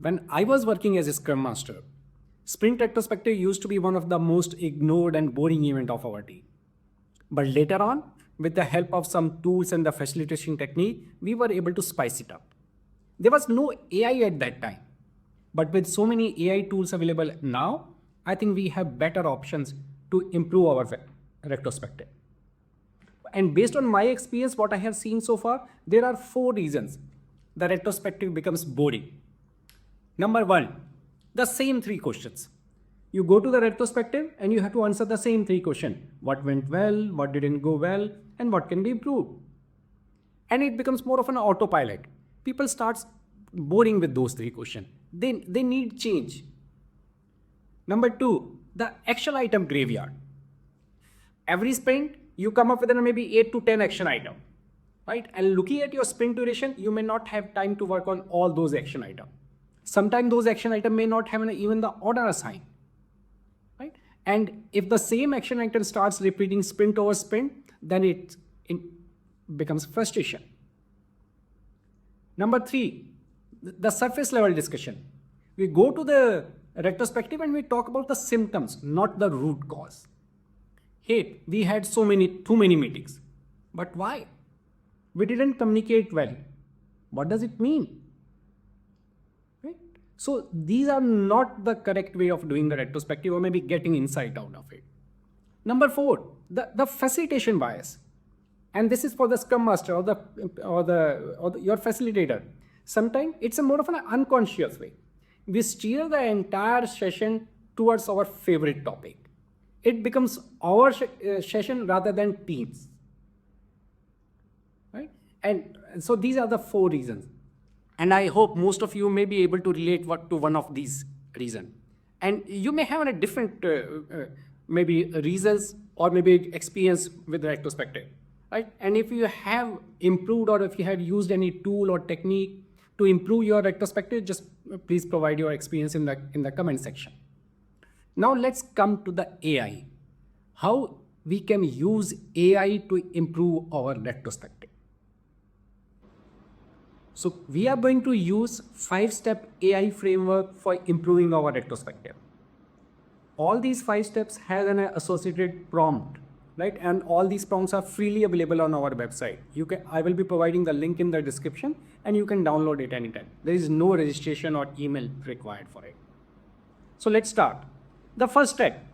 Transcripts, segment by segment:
When I was working as a Scrum Master, sprint retrospective used to be one of the most ignored and boring event of our team. But later on, with the help of some tools and the facilitation technique, we were able to spice it up. There was no AI at that time. But with so many AI tools available now, I think we have better options to improve our retrospective. And based on my experience, what I have seen so far, there are 4 reasons the retrospective becomes boring. Number 1, the same 3 questions. You go to the retrospective and you have to answer the same 3 questions. What went well, what didn't go well, and what can be improved. And it becomes more of an autopilot. People start boring with those 3 questions. They need change. Number 2, the action item graveyard. Every sprint, you come up with maybe 8 to 10 action items, right? And looking at your sprint duration, you may not have time to work on all those action items. Sometimes those action items may not have even the order assigned, right? And if the same action item starts repeating sprint over sprint, then it becomes frustration. Number 3, the surface level discussion. We go to the retrospective and we talk about the symptoms, not the root cause. Hey, we had too many meetings. But why? We didn't communicate well. What does it mean? Right? So these are not the correct way of doing the retrospective or maybe getting insight out of it. Number 4, the facilitation bias. And this is for the Scrum Master or your facilitator. Sometimes it's a more of an unconscious way. We steer the entire session towards our favorite topic. It becomes our session rather than teams, right? And so these are the 4 reasons. And I hope most of you may be able to relate to one of these reasons. And you may have a different maybe reasons or maybe experience with the retrospective, right? And if you have improved or if you have used any tool or technique to improve your retrospective, just please provide your experience in the comment section. Now let's come to the AI. How we can use AI to improve our retrospective. So we are going to use 5-step AI framework for improving our retrospective. All these 5 steps have an associated prompt, right? And all these prompts are freely available on our website. I will be providing the link in the description and you can download it anytime. There is no registration or email required for it. So let's start. The first step,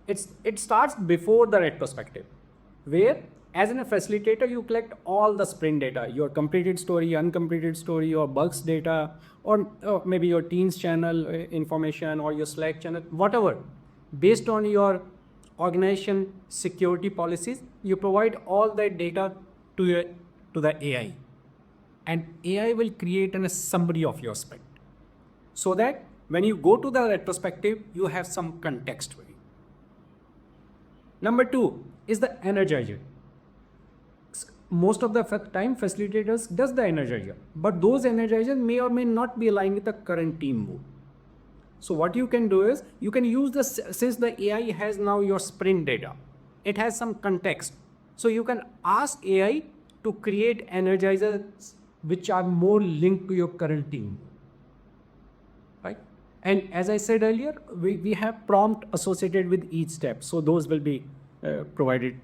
it starts before the retrospective, where as a facilitator, you collect all the sprint data, your completed story, uncompleted story, your bugs data, or maybe your Teams channel information or your Slack channel, whatever. Based on your organization security policies, you provide all that data to the AI. And AI will create a summary of your sprint so that when you go to the retrospective, you have some context for it. Number 2 is the energizer. Most of the time, facilitators does the energizer, but those energizers may or may not be aligned with the current team mood. So what you can do is, you can use this, since the AI has now your sprint data, it has some context. So you can ask AI to create energizers which are more linked to your current team. Right? And as I said earlier, we have prompt associated with each step. So those will be provided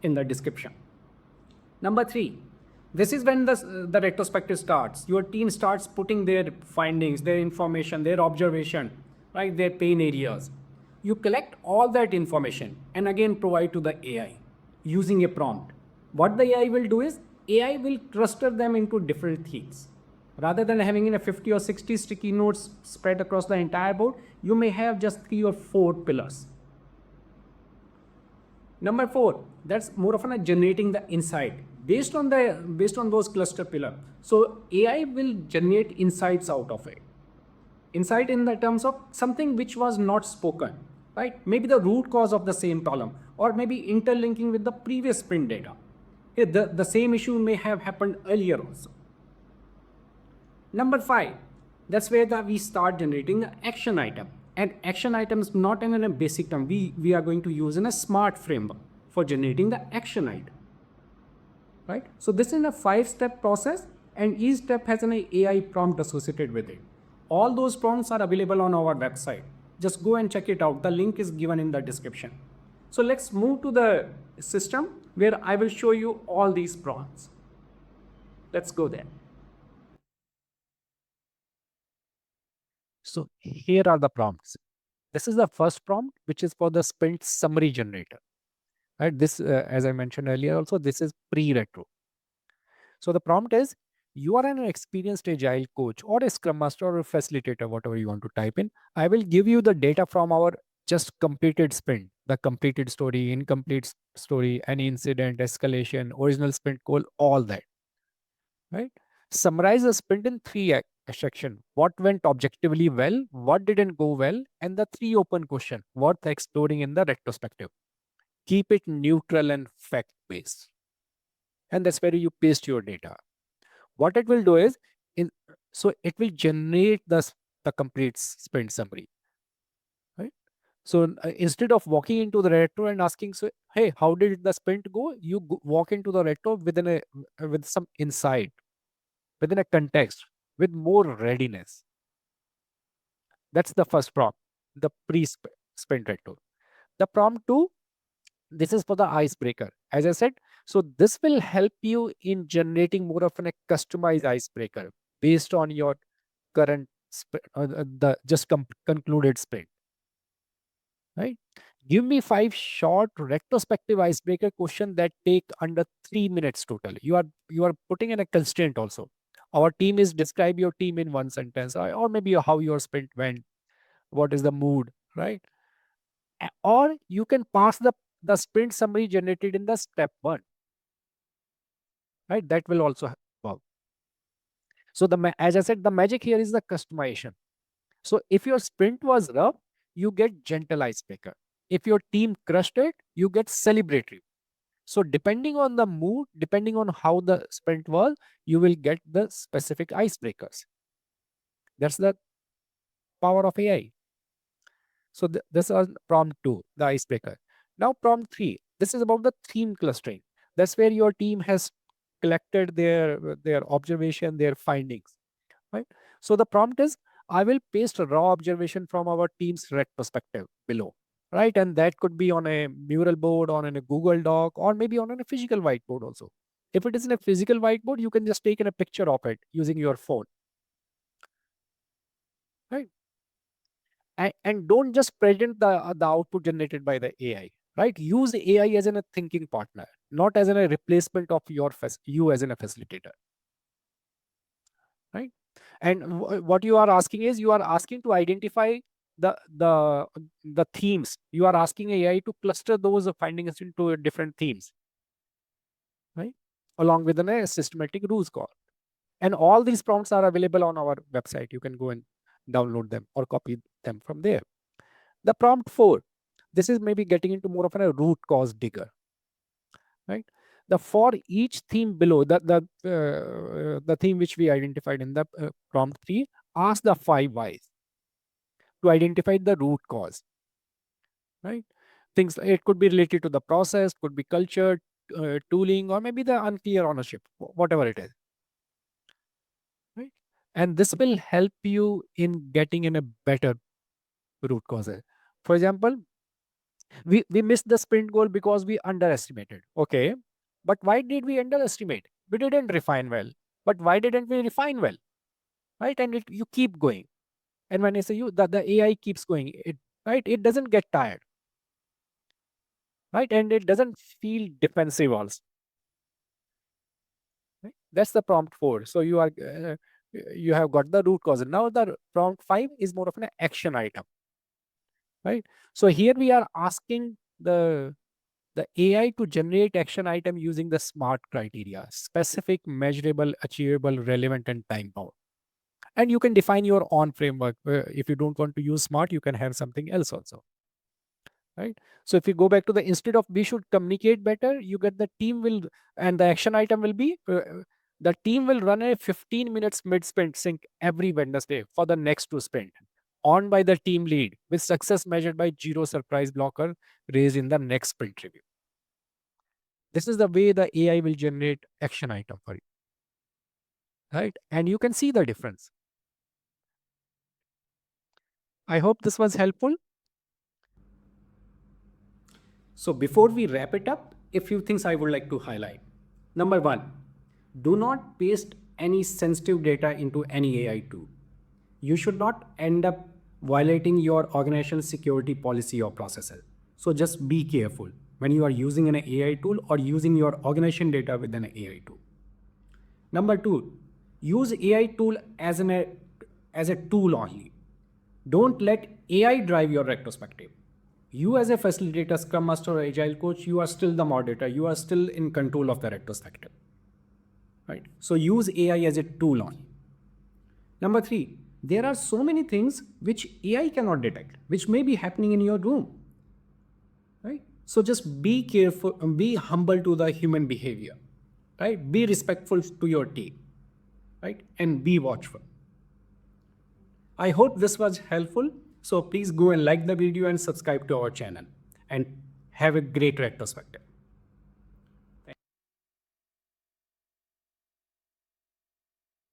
in the description. Number 3, this is when the retrospective starts. Your team starts putting their findings, their information, their observation, right, their pain areas. You collect all that information and again provide to the AI using a prompt. What the AI will do is, AI will cluster them into different themes. Rather than having in a 50 or 60 sticky notes spread across the entire board, you may have just 3 or 4 pillars. Number 4, that's more of a generating the insight based on those cluster pillars. So AI will generate insights out of it. Insight in the terms of something which was not spoken, right? Maybe the root cause of the same problem, or maybe interlinking with the previous sprint data. The same issue may have happened earlier also. Number 5, that's where we start generating the action item. And action items not in a basic term. We are going to use in a smart framework for generating the action item. Right? So this is a 5-step process and each step has an AI prompt associated with it. All those prompts are available on our website. Just go and check it out. The link is given in the description. So let's move to the system where I will show you all these prompts. Let's go there. So here are the prompts. This is the first prompt, which is for the sprint summary generator. Right? This, as I mentioned earlier, also this is pre-retro. So the prompt is: you are an experienced agile coach or a scrum master or a facilitator, whatever you want to type in. I will give you the data from our just completed sprint, the completed story, incomplete story, any incident, escalation, original sprint goal, all that. Right? Summarize the sprint in three section: what went objectively well, what didn't go well, and the three open question worth exploring in the retrospective. Keep it neutral and fact based, and that's where you paste your data. What it will do is, in so it will generate the complete sprint summary, right? So instead of walking into the retro and asking, so hey, how did the sprint go, you walk into the retro within a with some insight, within a context, with more readiness. That's the first prompt, the pre sprint retro. The prompt 2, this is for the icebreaker, as I said. So this will help you in generating more of a customized icebreaker based on your current the just concluded sprint, right? Give me 5 short retrospective icebreaker question that take under 3 minutes total. You are putting in a constraint also. Our team is, describe your team in one sentence, or maybe how your sprint went, what is the mood, right? Or you can pass the sprint summary generated in the step 1, right? That will also work. So as I said, the magic here is the customization. So if your sprint was rough, you get gentle icebreaker. If your team crushed it, you get celebratory. So depending on the mood, depending on how the sprint was, you will get the specific icebreakers. That's the power of AI. So this is prompt 2, the icebreaker. Now prompt 3, this is about the theme clustering. That's where your team has collected their observation, their findings, right? So the prompt is: I will paste a raw observation from our team's retrospective below, right? And that could be on a mural board, on a Google Doc, or maybe on a physical whiteboard also. If it is in a physical whiteboard, you can just take in a picture of it using your phone, right? And don't just present the output generated by the AI, right? Use AI as a thinking partner, not as a replacement of you as a facilitator, right? And what you are asking is, you are asking to identify the the the themes. You are asking AI to cluster those findings into different themes, right? Along with a systematic rules call. And all these prompts are available on our website. You can go and download them or copy them from there. The prompt 4, this is maybe getting into more of a root cause digger, right? The for each theme below, the theme which we identified in the prompt 3, ask the 5 whys to identify the root cause, right? Things, it could be related to the process, could be culture, tooling, or maybe the unclear ownership, whatever it is, right? And this will help you in getting in a better root cause. For example, we missed the sprint goal because we underestimated. Okay, but why did we underestimate? We didn't refine well. But why didn't we refine well, right? And you keep going. And when I say you, the AI keeps going, right? It doesn't get tired, right? And it doesn't feel defensive also, right? That's the prompt 4. So you have got the root cause. Now the prompt 5 is more of an action item, right? So here we are asking the AI to generate action item using the SMART criteria: specific, measurable, achievable, relevant, and time bound. And you can define your own framework. If you don't want to use SMART, you can have something else also, right? So if you go back to the, instead of we should communicate better, you get the team will, and the action item will be, the team will run a 15 minutes mid sprint sync every Wednesday for the next 2 sprint, on by the team lead, with success measured by zero surprise blocker raised in the next sprint review. This is the way the AI will generate action item for you, right? And you can see the difference. I hope this was helpful. So before we wrap it up, a few things I would like to highlight. Number one, do not paste any sensitive data into any AI tool. You should not end up violating your organization's security policy or processes. So just be careful when you are using an AI tool or using your organization data with an AI tool. Number two, use AI tool as a tool only. Don't let AI drive your retrospective. You as a facilitator, Scrum Master or Agile Coach, you are still the moderator. You are still in control of the retrospective. Right? So use AI as a tool only. Number three, there are so many things which AI cannot detect, which may be happening in your room. Right? So just be careful and be humble to the human behavior. Right? Be respectful to your team. Right? And be watchful. I hope this was helpful. So please go and like the video and subscribe to our channel and have a great retrospective.